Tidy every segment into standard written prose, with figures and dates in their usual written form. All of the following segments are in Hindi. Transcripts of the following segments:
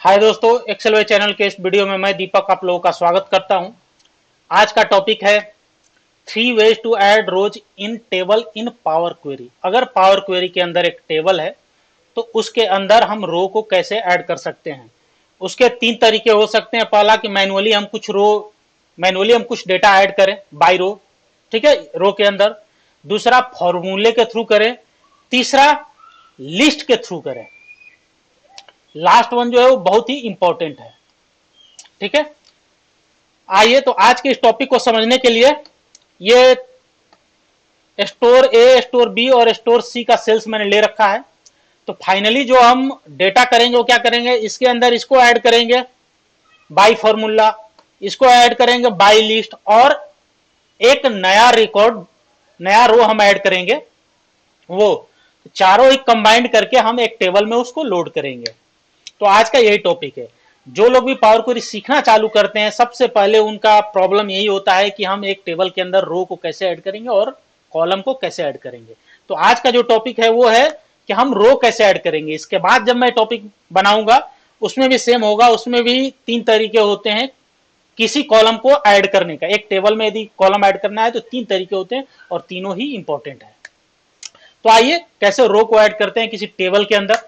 हाय दोस्तों, एक्सेल वे चैनल के इस वीडियो में मैं दीपक आप लोगों का स्वागत करता हूं। आज का टॉपिक है 3 ways to add rows in table in Power Query. अगर पावर क्वेरी के अंदर एक टेबल है तो उसके अंदर हम रो को कैसे ऐड कर सकते हैं। उसके 3 तरीके हो सकते हैं। पहला कि मैनुअली हम कुछ डेटा ऐड करें बाय रो, ठीक है, रो के अंदर। दूसरा फॉर्मूले के थ्रू करें। तीसरा लिस्ट के थ्रू करें। लास्ट वन जो है वो बहुत ही इंपॉर्टेंट है, ठीक है। आइए तो आज के इस टॉपिक को समझने के लिए ये स्टोर ए, स्टोर बी और स्टोर सी का सेल्स मैंने ले रखा है। तो फाइनली जो हम डेटा करेंगे वो क्या करेंगे, इसके अंदर इसको ऐड करेंगे बाय फॉर्मूला, इसको ऐड करेंगे बाय लिस्ट, और एक नया रिकॉर्ड, नया रो हम ऐड करेंगे। वो चारों ही कंबाइंड करके हम एक टेबल में उसको लोड करेंगे। तो आज का यही टॉपिक है। जो लोग भी पावर क्वेरी सीखना चालू करते हैं सबसे पहले उनका प्रॉब्लम यही होता है कि हम एक टेबल के अंदर रो को कैसे ऐड करेंगे और कॉलम को कैसे ऐड करेंगे। तो आज का जो टॉपिक है वो है कि हम रो कैसे ऐड करेंगे। इसके बाद जब मैं टॉपिक बनाऊंगा उसमें भी सेम होगा। उसमें भी 3 तरीके होते हैं किसी कॉलम को ऐड करने का। एक टेबल में यदि कॉलम ऐड करना है तो 3 तरीके होते हैं और तीनों ही इंपॉर्टेंट है। तो आइए कैसे रो को ऐड करते हैं किसी टेबल के अंदर,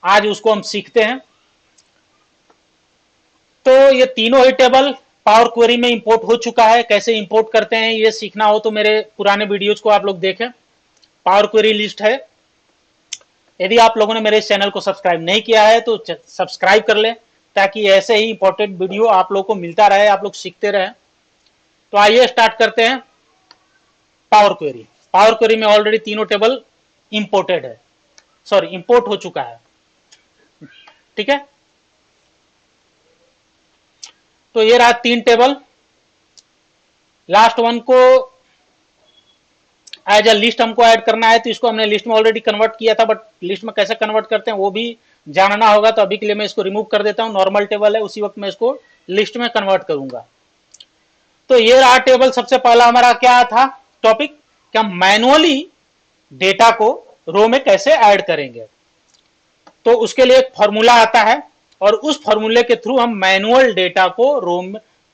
आज उसको हम सीखते हैं। तो ये तीनों ही टेबल पावर क्वेरी में इंपोर्ट हो चुका है। कैसे इंपोर्ट करते हैं ये सीखना हो तो मेरे पुराने वीडियोज को आप लोग देखें। पावर क्वेरी लिस्ट है। यदि आप लोगों ने मेरे इस चैनल को सब्सक्राइब नहीं किया है तो सब्सक्राइब कर लें ताकि ऐसे ही इंपॉर्टेंट वीडियो आप लोग को मिलता रहे, आप लोग सीखते रहे। तो आइए स्टार्ट करते हैं पावर क्वेरी। पावर क्वेरी में ऑलरेडी तीनों टेबल इंपोर्टेड है, सॉरी इंपोर्ट हो चुका है, ठीक है। तो ये रहा 3 टेबल। लास्ट वन को एज अ लिस्ट हमको ऐड करना है तो इसको हमने लिस्ट में ऑलरेडी कन्वर्ट किया था, बट लिस्ट में कैसे कन्वर्ट करते हैं वो भी जानना होगा। तो अभी के लिए मैं इसको रिमूव कर देता हूं। नॉर्मल टेबल है, उसी वक्त मैं इसको लिस्ट में कन्वर्ट करूंगा। तो ये रहा टेबल। सबसे पहला हमारा क्या था टॉपिक, कि हम मैनुअली डेटा को रो में कैसे ऐड करेंगे। तो उसके लिए एक फॉर्मूला आता है और उस फॉर्मूले के थ्रू हम मैनुअल डेटा को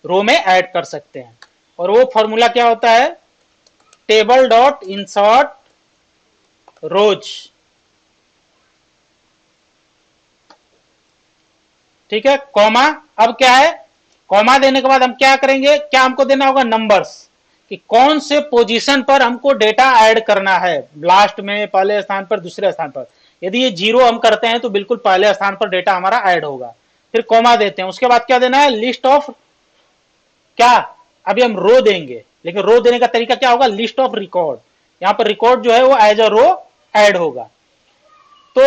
रो में ऐड कर सकते हैं। और वो फॉर्मूला क्या होता है, टेबल डॉट इंसर्ट रोज, ठीक है, कॉमा। अब क्या है, कॉमा देने के बाद हम क्या करेंगे, क्या हमको देना होगा नंबर्स, कि कौन से पोजीशन पर हमको डेटा ऐड करना है, लास्ट में, पहले स्थान पर, दूसरे स्थान पर। यदि ये 0 हम करते हैं तो बिल्कुल पहले स्थान पर डेटा हमारा ऐड होगा। फिर कॉमा देते हैं, उसके बाद क्या देना है, लिस्ट ऑफ, क्या, अभी हम रो देंगे लेकिन रो देने का तरीका क्या होगा, लिस्ट ऑफ रिकॉर्ड। यहां पर रिकॉर्ड जो है वो एज अ रो ऐड होगा। तो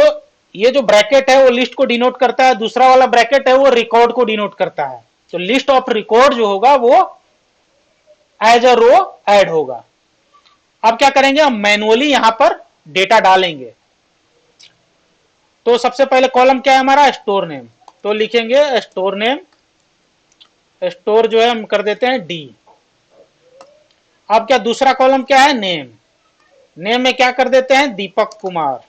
ये जो ब्रैकेट है वो लिस्ट को डिनोट करता है, दूसरा वाला ब्रैकेट है वो रिकॉर्ड को डिनोट करता है। तो लिस्ट ऑफ रिकॉर्ड जो होगा वो एज अ रो ऐड होगा। अब क्या करेंगे, हम मैनुअली यहां पर डेटा डालेंगे। तो सबसे पहले कॉलम क्या है हमारा, स्टोर नेम। तो लिखेंगे स्टोर नेम, स्टोर जो है हम कर देते हैं डी। अब क्या दूसरा कॉलम क्या है, नेम। नेम में क्या कर देते हैं, दीपक कुमार।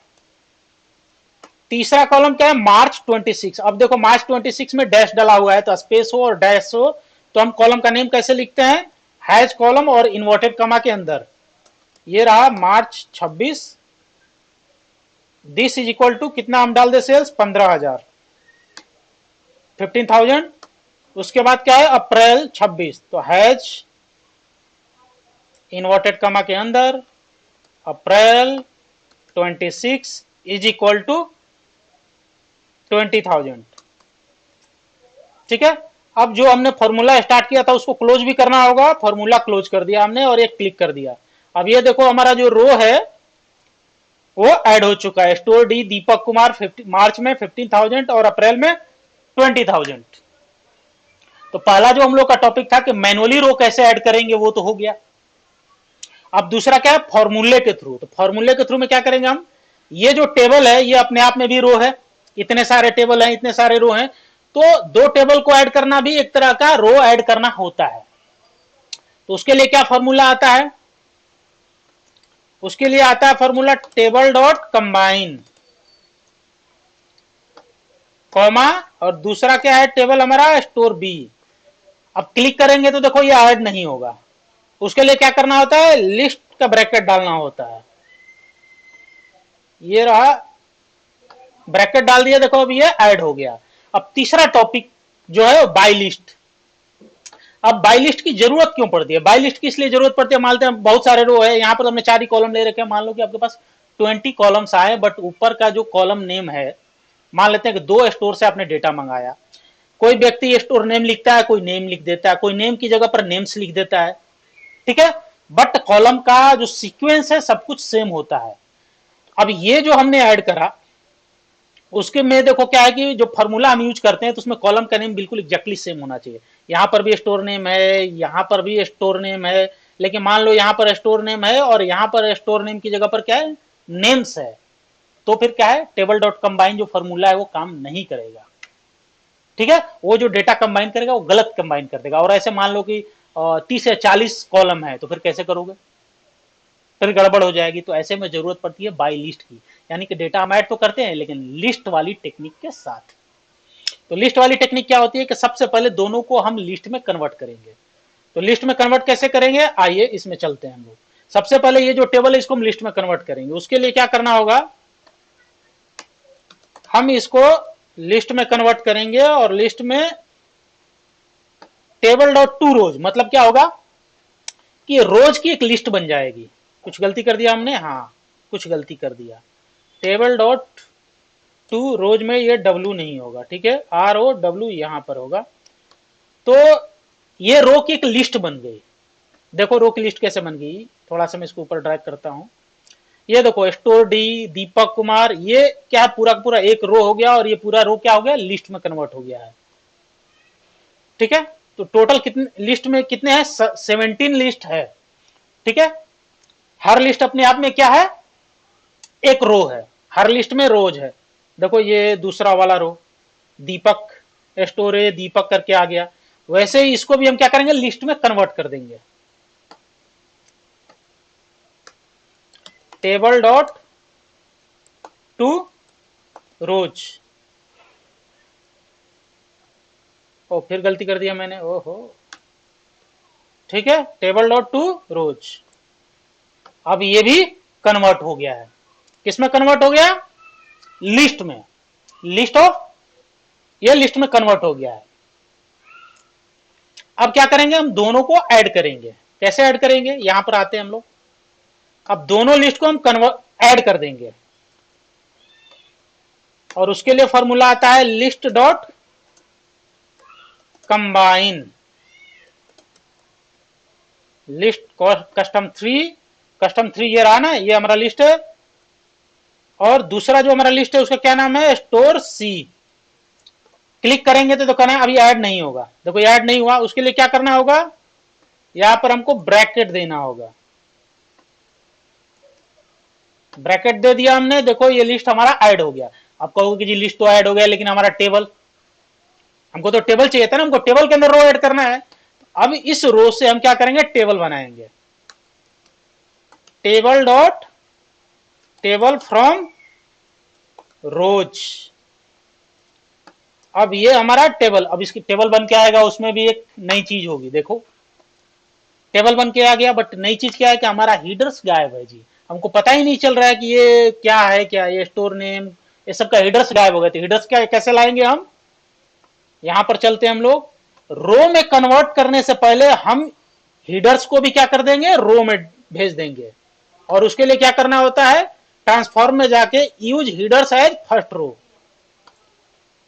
तीसरा कॉलम क्या है, मार्च 26। अब देखो मार्च 26 में डैश डला हुआ है तो स्पेस हो और डैश हो, तो हम कॉलम का नेम कैसे लिखते हैं, हैज कॉलम और इन्वर्टेड कमा के अंदर। ये रहा मार्च 26, दिस इज इक्वल टू कितना हम डाल दे सेल्स, 15,000, 15,000। उसके बाद क्या है, अप्रैल 26, तो हैज इन्वर्टेड कमा के अंदर अप्रैल 26 इज इक्वल टू 20,000, ठीक है। अब जो हमने फॉर्मूला स्टार्ट किया था उसको क्लोज भी करना होगा। फॉर्मूला क्लोज कर दिया हमने और एक क्लिक कर दिया। अब ये देखो हमारा जो रो है वो ऐड हो चुका है, स्टोर डी दीपक कुमार, मार्च में 15,000 और अप्रैल में 20,000। तो पहला जो हम लोग का टॉपिक था कि मैनुअली रो कैसे ऐड करेंगे वो तो हो गया। अब दूसरा क्या है, फॉर्मूले के थ्रू। तो फॉर्मूले के थ्रू में क्या करेंगे हम, ये जो टेबल है ये अपने आप में भी रो है, इतने सारे टेबल हैं, इतने सारे रो हैं, तो 2 टेबल को ऐड करना भी एक तरह का रो ऐड करना होता है। तो उसके लिए क्या फॉर्मूला आता है, उसके लिए आता है formula table dot combine, comma, और दूसरा क्या है टेबल हमारा स्टोर बी। अब क्लिक करेंगे तो देखो ये ऐड नहीं होगा, उसके लिए क्या करना होता है, लिस्ट का ब्रैकेट डालना होता है। ये रहा, ब्रैकेट डाल दिया, देखो अब ये ऐड हो गया। अब तीसरा टॉपिक जो है बाय लिस्ट। अब बाय लिस्ट की जरूरत क्यों पड़ती है, बाय लिस्ट की इसलिए जरूरत पड़ती है, मानते हैं बहुत सारे रो है, यहाँ पर हमने 4 ही कॉलम ले रखे हैं, मान लो कि आपके पास 20 कॉलम्स आए, बट ऊपर का जो कॉलम नेम है, मान लेते हैं कि 2 स्टोर से आपने डेटा मंगाया, कोई व्यक्ति स्टोर नेम लिखता है, कोई नेम लिख देता है, कोई नेम की जगह पर नेम्स लिख देता है, ठीक है, बट कॉलम का जो सीक्वेंस है सब कुछ सेम होता है। अब ये जो हमने ऐड करा, उसके में देखो क्या है कि जो फॉर्मूला हम यूज करते हैं तो उसमें कॉलम का नेम बिल्कुल एग्जैक्टली सेम होना चाहिए। यहां पर भी स्टोर नेम है, यहां पर भी स्टोर नेम है, लेकिन मान लो यहां पर स्टोर नेम है और यहां पर स्टोर नेम की जगह पर क्या है, नेम्स है, तो फिर क्या है, टेबल डॉट कंबाइन जो फॉर्मूला है वो काम नहीं करेगा, ठीक है, वो जो डेटा कंबाइन करेगा वो गलत कंबाइन कर देगा। और ऐसे मान लो कि 30 या 40 कॉलम है, तो फिर कैसे करोगे, फिर गड़बड़ हो जाएगी। तो ऐसे में जरूरत पड़ती है बाय लिस्ट की, यानी कि डेटा हम ऐड तो करते हैं लेकिन लिस्ट वाली टेक्निक के साथ। तो लिस्ट वाली टेक्निक क्या होती है कि सबसे पहले दोनों को हम लिस्ट में कन्वर्ट करेंगे। तो लिस्ट में कन्वर्ट कैसे करेंगे, आइए इसमें चलते हैं हम लोग। सबसे पहले ये जो टेबल है इसको हम लिस्ट में कन्वर्ट करेंगे। उसके लिए क्या करना होगा, हम इसको लिस्ट में कन्वर्ट करेंगे और लिस्ट में टेबल डॉट टू रोज, मतलब क्या होगा कि रोज की एक लिस्ट बन जाएगी। कुछ गलती कर दिया हमने, हाँ कुछ गलती कर दिया, टेबल डॉट टू रोज में ये डब्ल्यू नहीं होगा, ठीक है, आर ओ डब्ल्यू यहां पर होगा। तो ये रो की एक लिस्ट बन गई। देखो रो की लिस्ट कैसे बन गई, थोड़ा सा मैं इसको ऊपर ड्रैग करता हूं। ये देखो स्टोर डी, दीपक कुमार, ये क्या है पूरा पूरा एक रो हो गया, और ये पूरा रो क्या हो गया, लिस्ट में कन्वर्ट हो गया है, ठीक है। तो टोटल कितने लिस्ट में कितने हैं, 17 लिस्ट है, ठीक है। हर लिस्ट अपने आप में क्या है, एक रो है, हर लिस्ट में रोज है। देखो ये दूसरा वाला रो दीपक स्टोरेज दीपक करके आ गया, वैसे ही इसको भी हम क्या करेंगे, लिस्ट में कन्वर्ट कर देंगे। टेबल डॉट टू रोज, ओ फिर गलती कर दिया मैंने, ओहो, ठीक है, टेबल डॉट टू रोज। अब ये भी कन्वर्ट हो गया है, किसमें कन्वर्ट हो गया, लिस्ट में, लिस्ट ऑफ, ये लिस्ट में कन्वर्ट हो गया है। अब क्या करेंगे, हम दोनों को ऐड करेंगे। कैसे ऐड करेंगे, यहां पर आते हैं हम लोग। अब दोनों लिस्ट को हम कन्वर्ट ऐड कर देंगे, और उसके लिए फॉर्मूला आता है list dot combine, list custom three ये रहा ना, ये हमारा लिस्ट है, और दूसरा जो हमारा लिस्ट है उसका क्या नाम है, स्टोर सी। क्लिक करेंगे तो कहना है अभी ऐड नहीं होगा, देखो ऐड नहीं हुआ। उसके लिए क्या करना होगा, यहां पर हमको ब्रैकेट देना होगा, ब्रैकेट दे दिया हमने, देखो ये लिस्ट हमारा ऐड हो गया। अब कहोगे कि जी लिस्ट तो ऐड हो गया लेकिन हमारा टेबल, हमको तो टेबल चाहिए था ना, हमको टेबल के अंदर रो ऐड करना है। अब इस रो से हम क्या करेंगे, टेबल बनाएंगे, टेबल डॉट टेबल फ्रॉम रोज। अब ये हमारा टेबल, अब इसकी टेबल बन के आएगा, उसमें भी एक नई चीज होगी, देखो टेबल बन के आ गया, बट नई चीज क्या है कि हमारा हीडर्स गायब है जी, हमको पता ही नहीं चल रहा है कि ये क्या है, क्या ये स्टोर नेम, ये सबका हीडर्स गायब हो गए। तो हीडर्स क्या कैसे लाएंगे हम, यहां पर चलते हैं हम लोग, रो में कन्वर्ट करने से पहले हम हीडर्स को भी क्या कर देंगे, रो में भेज देंगे। और उसके लिए क्या करना होता है, ट्रांसफॉर्म में जाके यूज हीडर्स एज फर्स्ट रो।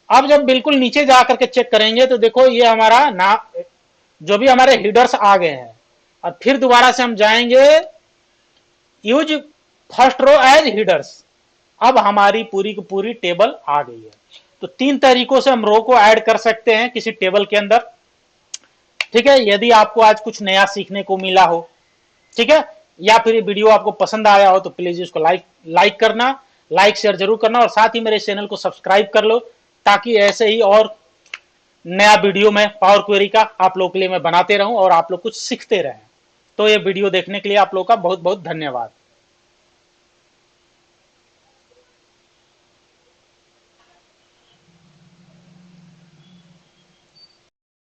अब जब बिल्कुल नीचे जाकर के चेक करेंगे तो देखो ये हमारा ना, जो भी हमारे हीडर्स आ गए हैं। और फिर दोबारा से हम जाएंगे यूज फर्स्ट रो एज हीडर्स, अब हमारी पूरी की पूरी टेबल आ गई है। तो 3 तरीकों से हम रो को ऐड कर सकते हैं किसी टेबल के अंदर, ठीक है। यदि आपको आज कुछ नया सीखने को मिला हो, ठीक है, या फिर ये वीडियो आपको पसंद आया हो तो प्लीज इसको लाइक करना, लाइक शेयर जरूर करना, और साथ ही मेरे चैनल को सब्सक्राइब कर लो, ताकि ऐसे ही और नया वीडियो में पावर क्वेरी का आप लोग के लिए मैं बनाते रहूं और आप लोग कुछ सीखते रहें। तो ये वीडियो देखने के लिए आप लोग का बहुत बहुत धन्यवाद।